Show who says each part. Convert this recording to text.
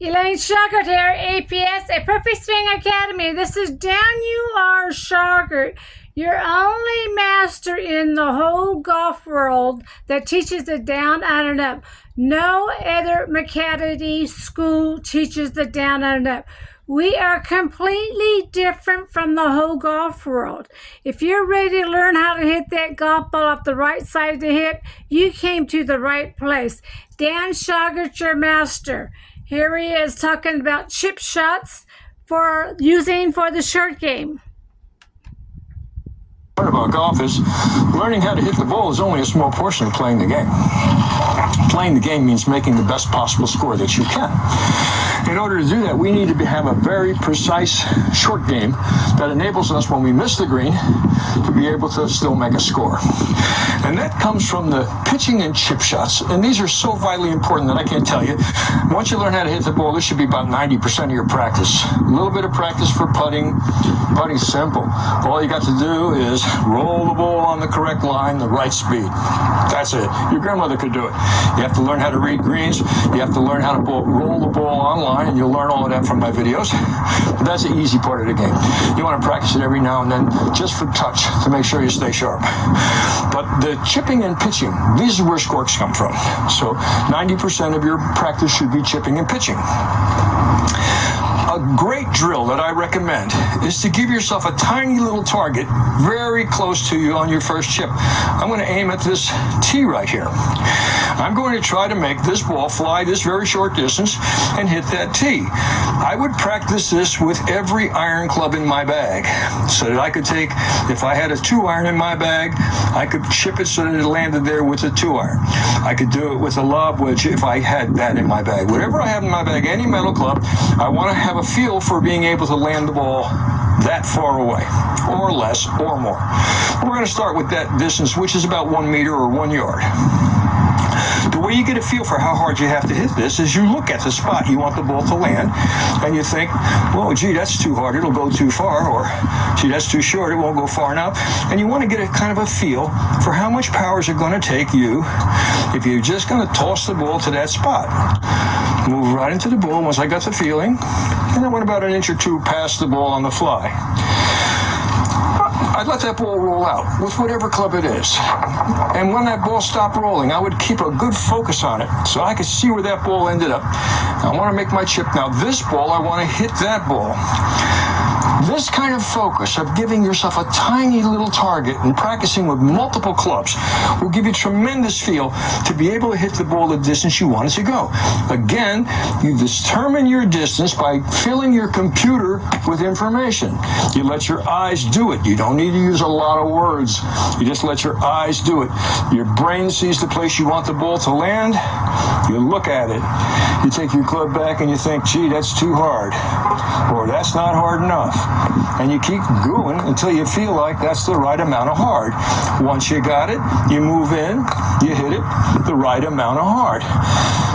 Speaker 1: Elaine Shauger here, APS, a Perfect Swing Academy. This is Dan Shauger, your only master in the whole golf world that teaches the down, out, and up. No other academy school teaches the down, out, and up. We are completely different from the whole golf world. If you're ready to learn how to hit that golf ball off the right side of the hip, you came to the right place. Dan Shauger, your master. Here he is talking about chip shots for using for the short game.
Speaker 2: Part about golf is learning how to hit the ball is only a small portion of playing the game. Playing the game means making the best possible score that you can. In order to do that, we need to have a very precise short game that enables us, when we miss the green, to be able to still make a score. And that comes from the pitching and chip shots. And these are so vitally important that I can't tell you. Once you learn how to hit the ball, this should be about 90% of your practice. A little bit of practice for putting. Putting's simple. All you got to do is roll the ball on the correct line, the right speed. That's it. Your grandmother could do it. You have to learn how to read greens. You have to learn how to roll the ball online, and you'll learn all of that from my videos. But that's the easy part of the game. You want to practice it every now and then just for touch to make sure you stay sharp. But the chipping and pitching, these are where scores come from. So 90% of your practice should be chipping and pitching. A great drill that I recommend is to give yourself a tiny little target very close to you on your first chip. I'm going to aim at this tee right here. I'm going to try to make this ball fly this very short distance and hit that tee. I would practice this with every iron club in my bag so that I could take, if I had a 2-iron in my bag, I could chip it so that it landed there with a 2-iron. I could do it with a lob wedge if I had that in my bag. Whatever I have in my bag, any metal club, I want to have a feel for being able to land the ball that far away, or less, or more. We're going to start with that distance, which is about 1 meter or 1 yard. The way you get a feel for how hard you have to hit this is you look at the spot you want the ball to land, and you think, well, gee, that's too hard, it'll go too far, or gee, that's too short, it won't go far enough. And you want to get a kind of a feel for how much power is it going to take you if you're just going to toss the ball to that spot. Move right into the ball once I got the feeling, and I went about an inch or two past the ball on the fly. I'd let that ball roll out with whatever club it is. And when that ball stopped rolling, I would keep a good focus on it so I could see where that ball ended up. I want to make my chip. Now this ball, I want to hit that ball. This kind of focus of giving yourself a tiny little target and practicing with multiple clubs will give you tremendous feel to be able to hit the ball the distance you want it to go. Again, you determine your distance by filling your computer with information. You let your eyes do it. You don't need to use a lot of words. You just let your eyes do it. Your brain sees the place you want the ball to land. You look at it. You take your club back and you think, gee, that's too hard. Or that's not hard enough. And you keep going until you feel like that's the right amount of hard. Once you got it, you move in, you hit it the right amount of hard.